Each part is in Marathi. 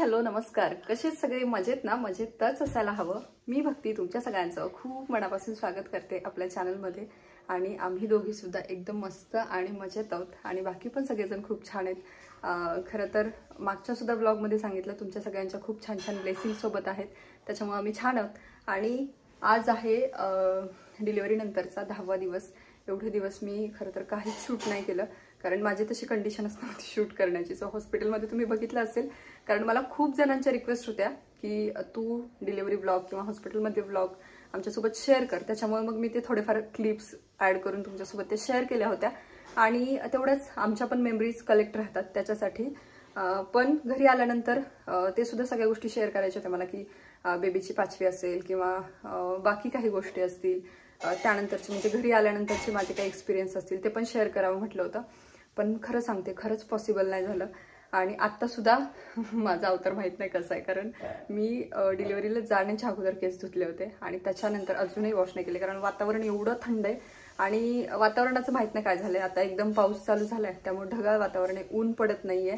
हॅलो नमस्कार. कसे सगळे मजेत ना? मजेतच असायला हवं. मी भक्ती तुमच्या सगळ्यांचं खूप मनापासून स्वागत करते आपल्या चॅनलमध्ये. आणि आम्ही दोघी सुद्धा एकदम मस्त आणि मजेत आहोत आणि बाकी पण सगळेजण खूप छान आहेत. खरं तर मागच्या सुद्धा ब्लॉगमध्ये सांगितलं तुमच्या सगळ्यांच्या खूप छान छान ब्लेसिंग सोबत आहेत, त्याच्यामुळे आम्ही छान आहोत. आणि आज आहे डिलिव्हरी नंतरचा 10वा दिवस. एवढे दिवस मी खरं तर काहीच शूट नाही केलं, कारण माझी तशी कंडिशनच नव्हती शूट करण्याची. सो हॉस्पिटलमध्ये तुम्ही बघितलं असेल, कारण मला खूप जणांच्या रिक्वेस्ट होत्या की तू डिलिव्हरी ब्लॉग किंवा हॉस्पिटलमध्ये ब्लॉग आमच्यासोबत शेअर कर. त्याच्यामुळे मग मी ते थोडेफार क्लिप्स ॲड करून तुमच्यासोबत ते शेअर केल्या होत्या. आणि तेवढंच आमच्या पण मेमरीज कलेक्ट राहतात त्याच्यासाठी. पण घरी आल्यानंतर ते सुद्धा सगळ्या गोष्टी शेअर करायच्या होत्या मला, की बेबीची 5वी असेल किंवा बाकी काही गोष्टी असतील, त्यानंतरचे म्हणजे घरी आल्यानंतरचे माझे काही एक्सपिरियन्स असतील ते पण शेअर करावं म्हटलं होतं. पण खरं सांगते, खरंच पॉसिबल नाही झालं. आणि आत्ता सुद्धा माझा अवतार माहीत नाही कसा आहे, कारण मी डिलिव्हरीला जाण्याच्या अगोदर केस धुतले होते आणि त्याच्यानंतर अजूनही वॉश नाही केले, कारण वातावरण एवढं थंड आहे. आणि वातावरणाचं माहीत नाही काय झालंय, आता एकदम पाऊस चालू झालाय त्यामुळे ढगाळ वातावरण आहे, ऊन पडत नाहीये.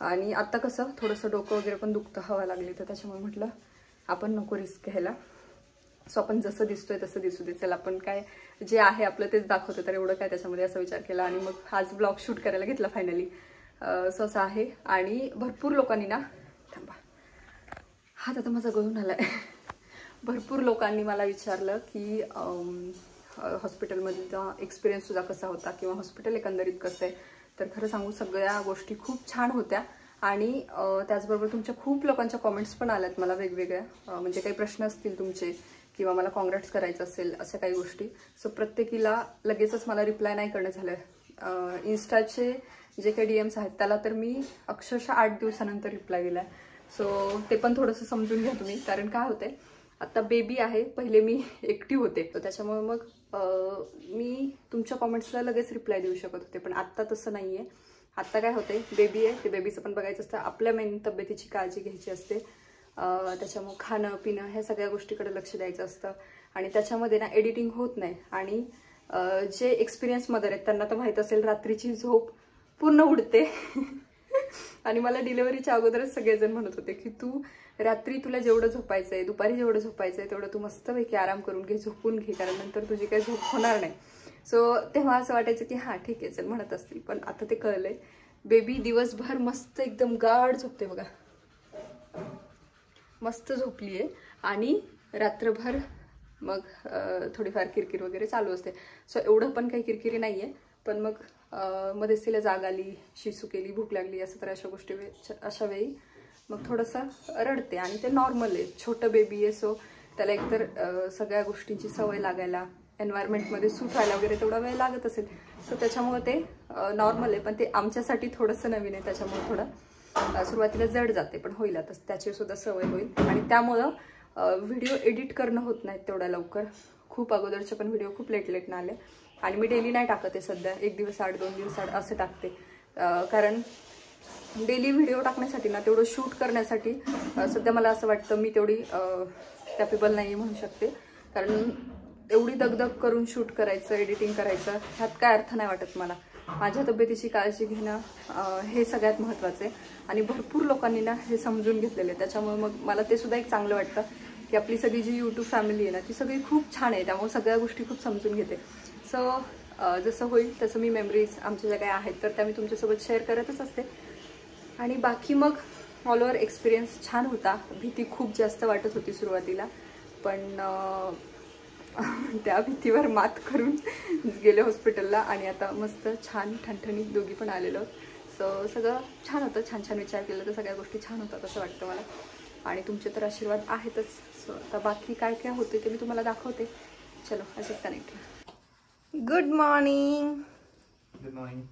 आणि आता कसं थोडंसं डोकं वगैरे पण दुखतं, हवा लागली तर त्याच्यामुळे म्हटलं आपण नको रिस्क घ्यायला. सो आपण जसं दिसतोय तसं दिसू दे, चल आपण काय जे आहे आपलं तेच दाखवतो, तर एवढं काय त्याच्यामध्ये असा विचार केला आणि मग आज ब्लॉग शूट करायला घेतला फायनली. सो असं आहे. आणि भरपूर लोकांनी ना, थांबा हात आता माझा गळून आलाय. भरपूर लोकांनी मला विचारलं की हॉस्पिटलमधला एक्सपिरियन्स सुद्धा कसा होता किंवा हॉस्पिटल एकंदरीत कसं आहे. तर खरं सांगू, सगळ्या गोष्टी खूप छान होत्या. आणि त्याचबरोबर तुमच्या खूप लोकांच्या कॉमेंट्स पण आल्यात मला वेगवेगळ्या, म्हणजे काही प्रश्न असतील तुमचे किंवा मला कॉंग्रॅट्स करायचं असेल अशा काही गोष्टी. सो प्रत्येकीला लगेचच मला रिप्लाय नाही करणं झालं. इन्स्टाचे जे काही DMs आहेत त्याला तर मी अक्षरशः 8 दिवसानंतर रिप्लाय दिलाय. सो ते पण थोडंसं समजून घ्या तुम्ही, कारण काय होतंय आता बेबी आहे, पहिले मी एकटी होते तर त्याच्यामुळे मग मी तुमच्या कॉमेंट्सला लगेच रिप्लाय देऊ शकत होते, पण आत्ता तसं नाहीये. आत्ता काय होते, बेबी आहे, ते बेबीचं पण बघायचं असतं, आपल्या मेन तब्येतीची काळजी घ्यायची असते. त्याच्यामुळे खाणं पिणं ह्या सगळ्या गोष्टीकडे लक्ष द्यायचं असतं. आणि त्याच्यामध्ये ना एडिटिंग होत नाही. आणि जे एक्सपिरियन्स मदर आहेत त्यांना तर माहीत असेल, रात्रीची झोप पूर्ण उडते. आणि मला डिलिव्हरीच्या अगोदरच सगळेजण म्हणत होते की तू रात्री तुला जेवढं झोपायचंय, दुपारी जेवढं झोपायचंय तेवढं तू मस्तपैकी आराम करून घे, झोपून घे, कारण नंतर तुझी काही झोप होणार नाही. सो तेव्हा असं वाटायचं की हां ठीक आहे चल म्हणत असतील, पण आता ते कळलंय. बेबी दिवसभर मस्त एकदम गाढ झोपते बघा, मस्त झोपलीये. आणि रात्रभर मग थोडीफार किरकिर वगैरे चालू असते. सो एवढं पण काही किरकिरी नाहीये, पण मग मध्येच तिला जाग आली, शिसू केली, भूक लागली असं, तर अशा गोष्टी अशा वेळी मग थोडंसं रडते. आणि ते नॉर्मल आहे, छोटं बेबी आहे. सो त्याला एकतर सगळ्या गोष्टींची सवय लागायला, एन्व्हायरमेंटमध्ये सूट व्हायला वगैरे तेवढा वेळ लागत असेल. सो त्याच्यामुळे ते नॉर्मल आहे, पण ते आमच्यासाठी थोडंसं नवीन आहे, त्याच्यामुळे थोडं सुरुवातीला जड जाते, पण होईल आता त्याची सुद्धा सवय होईल. आणि त्यामुळं व्हिडिओ एडिट करणं होत नाहीत तेवढ्या लवकर. खूप अगोदरचे पण व्हिडिओ खूप लेट आले. आणि मी डेली नाही टाकत आहे सध्या, 1 दिवस आड 2 दिवस आड असं टाकते, कारण डेली व्हिडिओ टाकण्यासाठी ना, तेवढं शूट करण्यासाठी सध्या मला असं वाटतं मी तेवढी कॅपेबल नाही म्हणू शकते. कारण एवढी दगदग करून शूट करायचं, एडिटिंग करायचं, ह्यात काय अर्थ नाही वाटत मला. माझ्या तब्येतीची काळजी घेणं हे सगळ्यात महत्त्वाचं आहे. आणि भरपूर लोकांनी ना हे समजून घेतलेलं आहे, त्याच्यामुळे मग मला ते सुद्धा एक चांगलं वाटतं की आपली सगळी जी यूट्यूब फॅमिली आहे ना, ती सगळी खूप छान आहे, त्यामुळे सगळ्या गोष्टी खूप समजून घेते. सो जसं होईल तसं मी मेमरीज आमच्या ज्या काही आहेत तर त्या मी तुमच्यासोबत शेअर करतच असते. आणि बाकी मग ऑल ओव्हर एक्सपिरियन्स छान होता. भीती खूप जास्त वाटत होती सुरुवातीला, पण त्या भीतीवर मात करून गेले हॉस्पिटलला. आणि आता मस्त छान ठणठणीत दोघी पण आलेलो. सो सगळं छान होतं, छान छान विचार केला तर सगळ्या गोष्टी छान होतात असं वाटतं मला. आणि तुमचे तर आशीर्वाद आहेतच. सो आता बाकी काय काय होते ते मी तुम्हाला दाखवते. चलो असेच connect. Good morning. Good morning.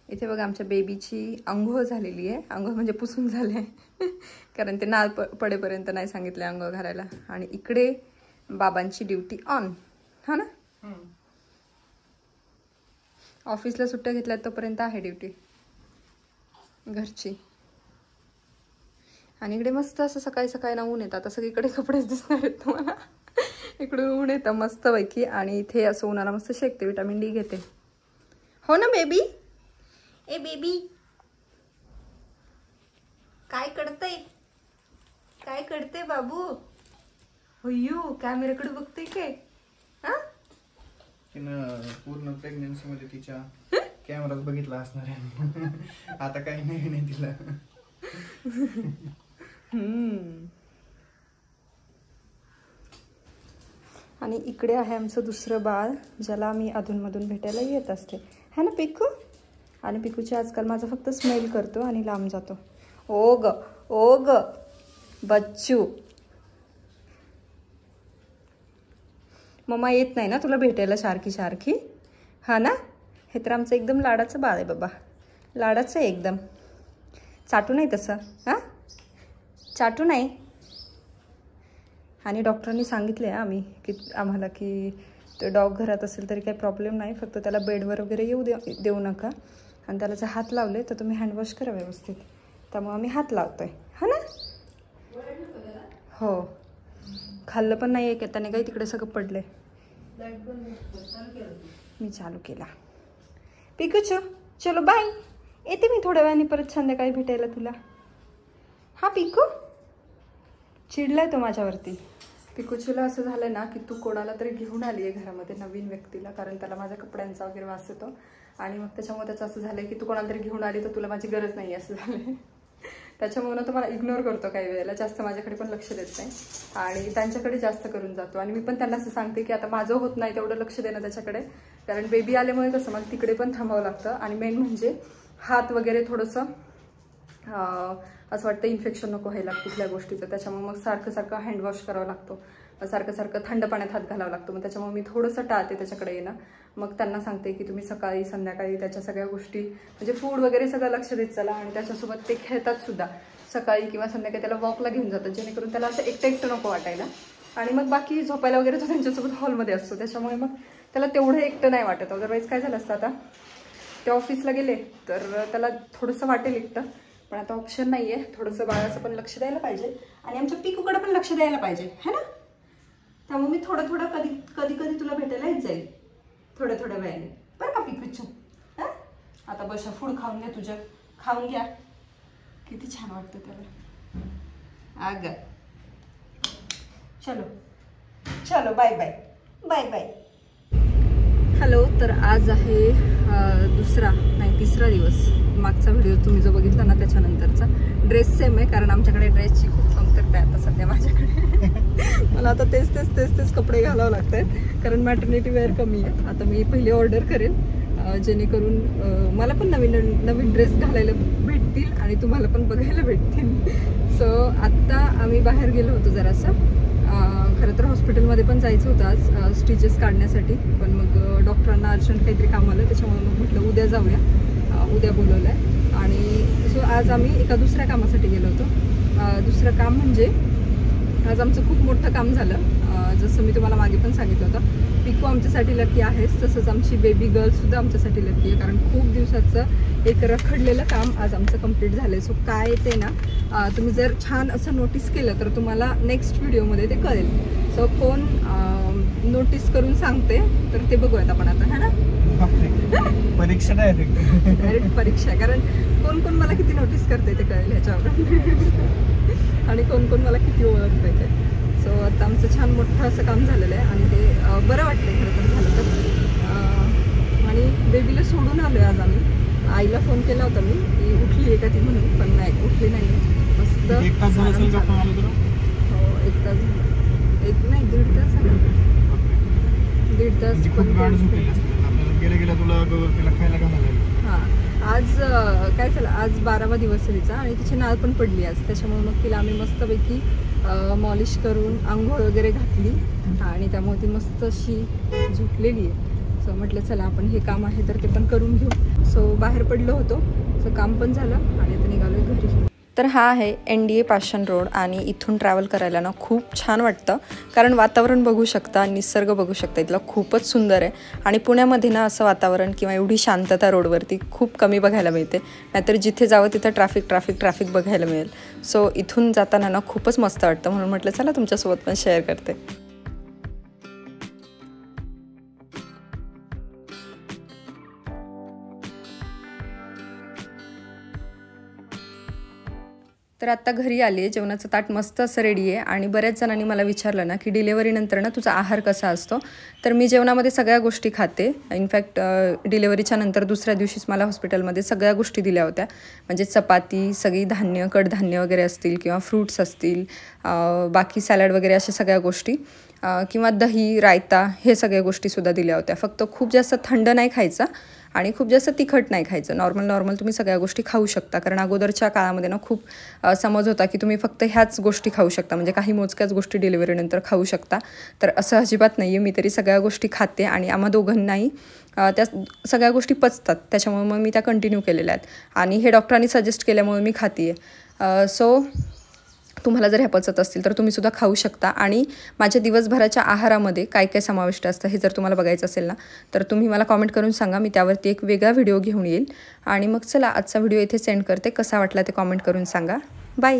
इथे बघा आमच्या बेबीची अंघोळ झालेली आहे. अंघोळ म्हणजे पुसून झाले आहे, कारण ते नाळ पडेपर्यंत नाही सांगितले अंघोळ घालायला. आणि इकडे बाबांची ड्युटी ऑन, हा ना. ऑफिसला सुट्ट्या घेतल्यात तोपर्यंत आहे ड्युटी घरची. आणि इकडे मस्त असं सकाळी सकाळी ना ऊन येतं. आता सगळीकडे कपडेच दिसणार आहेत तुम्हाला. इकडून ऊन येतं मस्त पैकी. आणि इथे असं उन्हाला मस्त शेकते, विटामिन D घेते. हो ना बेबी, ए बेबी. काय करतय, काय करते बाबू? अय्यो कॅमेराकडे बघतोय काय? हा तिनं पूर्ण प्रेग्नन्सी मध्ये तिच्या कॅमेरात बघितला असणार आहे. आता काही नाही तिला. आणि इकडे आहे आमचं दुसरं बाळ, ज्याला आम्ही अधूनमधून भेटायला येत असते, है ना पिकू? आणि पिकूची आजकाल माझा फक्त स्मेल करतो आणि लांब जातो. ओ ग बच्चू, मम्मा येत नाही ना तुला भेटायला सारखी सारखी? हा ना. हे तर आमचं एकदम लाडाचं बाळ आहे बाबा, लाडाचं आहे एकदम. चाटू नाही तसं, हां चाटू नाही. आणि डॉक्टरांनी सांगितले आम्ही की आम्हाला की तो डॉग घरात असेल तरी काही प्रॉब्लेम नाही, फक्त त्याला बेडवर वगैरे येऊ देऊ नका. आणि त्याला जर हात लावले तर तुम्ही हँडवॉश करा व्यवस्थित. त्यामुळे आम्ही हात लावतोय, हा ना. हो खाल्लं पण नाही आहे, त्याने काही तिकडे सगळं पडले. मी चालू केला. पिकूचू चलो बाय, येते मी थोड्या वेळाने परत संध्याकाळी भेटायला तुला. हा पिकू चिडलाय तो माझ्यावरती. पिकूचूला असं झालं ना की तू कोणाला तरी घेऊन आली आहे घरामध्ये, नवीन व्यक्तीला, कारण त्याला माझ्या कपड्यांचा वगैरे वास येतो. आणि मग त्याच्यामुळे त्याचं असं झालं की तू कोणाला तरी घेऊन आली तर तुला माझी गरज नाही असं झालं. त्याच्यामुळे ना तो मला इग्नोर करतो काही वेळेला, जास्त माझ्याकडे पण लक्ष देत नाही आणि त्यांच्याकडे जास्त करून जातो. आणि मी पण त्यांना असं सांगते की आता माझं होत नाही तेवढं लक्ष देणं त्याच्याकडे, कारण बेबी आल्यामुळे कसं मला तिकडे पण थांबावं लागतं. आणि मेन म्हणजे हात वगैरे थोडंसं असं वाटतं इन्फेक्शन नको व्हायला कुठल्या गोष्टीचं, त्याच्यामुळे मग सारखं सारखं हँडवॉश करावं लागतो, सारखं सारखं थंड पाण्यात हात घालावं लागतो. मग त्याच्यामुळे मी थोडंसं टाळते त्याच्याकडे येणं. मग त्यांना सांगते की तुम्ही सकाळी संध्याकाळी त्याच्या सगळ्या गोष्टी म्हणजे फूड वगैरे सगळं लक्ष देत चला. आणि त्याच्यासोबत ते खेळतात सुद्धा सकाळी किंवा संध्याकाळी, त्याला वॉकला घेऊन जातात जेणेकरून त्याला असं एकटं एकटं नको वाटायला. आणि मग बाकी झोपायला वगैरे तो त्यांच्यासोबत हॉलमध्ये असतो, त्याच्यामुळे मग त्याला तेवढं एकटं नाही वाटत. अदरवाईज काय झालं असतं, आता ते ऑफिसला गेले तर त्याला थोडंसं वाटेल एकटं, पण आता ऑप्शन नाही आहे. थोडंसं बाळाचं पण लक्ष द्यायला पाहिजे आणि आमच्या पिकूकडे पण लक्ष द्यायला पाहिजे, है ना. त्यामुळे मी थोडं थोडं कधी कधी तुला भेटायला येत जाईल, थोड्या थोड्या वेळाने, बरं का पिकूचू? हां आता बशा फूड खाऊन घ्या, तुझ्या खाऊन घ्या. किती छान वाटतं त्याला. अगं चलो चलो bye bye bye bye. Hello, तर आज आहे दुसरा नाही तिसरा दिवस. मागचा व्हिडिओ तुम्ही जो बघितला ना त्याच्यानंतरचा. ड्रेस सेम आहे कारण आमच्याकडे ड्रेसची खूप कमतरता आहे आता सध्या माझ्याकडे. मला आता तेच कपडे घालावं लागत आहेत कारण मॅटर्निटी वेअर कमी आहेत. आता मी पहिली ऑर्डर करेन जेणेकरून मला पण नवीन ड्रेस घालायला भेटतील आणि तुम्हाला पण बघायला भेटतील. सो आत्ता आम्ही बाहेर गेलो होतो जरासं. खरं तर हॉस्पिटलमध्ये पण जायचं होतं आज स्टिचेस काढण्यासाठी, पण मग डॉक्टरांना अर्जंट काहीतरी काम आलं त्याच्यामुळे मग म्हटलं उद्या जाऊया, उद्या बोलवलं आहे. आणि सो आज आम्ही एका दुसऱ्या कामासाठी गेलो होतो. दुसरं काम म्हणजे आज आमचं खूप मोठं काम झालं. जसं मी तुम्हाला मागे पण सांगितलं होतं, पिकू आमच्यासाठी लकी आहेच, तसंच आमची बेबी गर्लसुद्धा आमच्यासाठी लकी आहे कारण खूप दिवसाचं एक रखडलेलं काम आज आमचं कंप्लीट झालं आहे. सो काय ते ना तुम्ही जर छान असं नोटीस केलं तर तुम्हाला नेक्स्ट व्हिडिओमध्ये ते कळेल. सो कोण नोटीस करून सांगते तर ते बघूयात आपण आता, है ना. परीक्षा डायरेक्ट परीक्षा, कारण कोण कोण मला किती नोटीस करते ते कळेल ह्याच्यावर आणि कोण कोण मला किती ओळखते ते. सो आता आमचं छान मोठं असं काम झालेलं आहे आणि ते बरं वाटतं खरं तर झालं तर. आणि बेबीला सोडून आलो आहे आज आम्ही. आईला फोन केला होता मी की उठली आहे का ती म्हणून, पण नाही उठली नाही आहे. मस्त 1 तास झाला असेल का फोन आला तुला? हो 1 तास झाला, 1.5 तास झाला, 1.5 तास. गेल्या तुला तिला खायला घालायला. हां आज काय झालं, आज 12वा दिवस आहे तिचा आणि तिची नाळ पण पडली आज, त्याच्यामुळे मग तिला आम्ही मस्तपैकी मॉलिश करून आंघोळ वगैरे घातली आणि त्यामुळे ती मस्त अशी झोपलेली आहे. सो म्हटलं चला आपण हे काम आहे तर ते पण करून घेऊ. सो बाहेर पडलो होतो, सो काम पण झालं आणि आता निघालो घरी. तर हा आहे NDA पाषाण रोड आणि इथून ट्रॅव्हल करायला ना खूप छान वाटतं कारण वातावरण बघू शकता, निसर्ग बघू शकता, इथला खूपच सुंदर आहे. आणि पुण्यामध्ये ना असं वातावरण किंवा एवढी शांतता रोडवरती खूप कमी बघायला मिळते, नाहीतर जिथे जावं तिथं ट्रॅफिक बघायला मिळेल. सो इथून जाताना ना खूपच मस्त वाटतं, म्हणून म्हटलं चला तुमच्यासोबत पण शेअर करते. तर आत्ता घरी आली आहे, जेवणाचं ताट मस्त असं रेडी आहे. आणि बऱ्याच जणांनी मला विचारलं ना की डिलेवरीनंतर ना तुझा आहार कसा असतो. तर मी जेवणामध्ये सगळ्या गोष्टी खाते. इनफॅक्ट डिलेवरीच्या नंतर दुसऱ्या दिवशीच मला हॉस्पिटलमध्ये सगळ्या गोष्टी दिल्या होत्या. म्हणजे चपाती, सगळी धान्य, कडधान्य वगैरे असतील किंवा फ्रूट्स असतील, बाकी सॅलड वगैरे अशा सगळ्या गोष्टी, किंवा दही, रायता, हे सगळ्या गोष्टीसुद्धा दिल्या होत्या. फक्त खूप जास्त थंड नाही खायचा आणि खूप जास्त तिखट नाही खायचं. नॉर्मल तुम्ही सगळ्या गोष्टी खाऊ शकता. कारण अगोदरच्या काळामध्ये ना खूप समज होता की तुम्ही फक्त ह्याच गोष्टी खाऊ शकता, म्हणजे काही मोजक्याच गोष्टी डिलिव्हरीनंतर खाऊ शकता. तर असं अजिबात नाही आहे. मी तरी सगळ्या गोष्टी खाते आणि आम्हा दोघांनाही त्या सगळ्या गोष्टी पचतात. त्याच्यामुळे मग मी त्या कंटिन्यू केलेल्या आहेत आणि हे डॉक्टरांनी सजेस्ट केल्यामुळे मी खाते आहे. सो तुम्हाला जर ह्या पचत असतील तर तुम्हीसुद्धा खाऊ शकता. आणि माझ्या दिवसभराच्या आहारामध्ये काय काय समाविष्ट असतं हे जर तुम्हाला बघायचं असेल ना तर तुम्ही मला कॉमेंट करून सांगा. मी त्यावरती एक वेगळा व्हिडिओ घेऊन येईल. आणि मग चला, आजचा व्हिडिओ इथे सेंड करते. कसा वाटला ते कॉमेंट करून सांगा. बाय.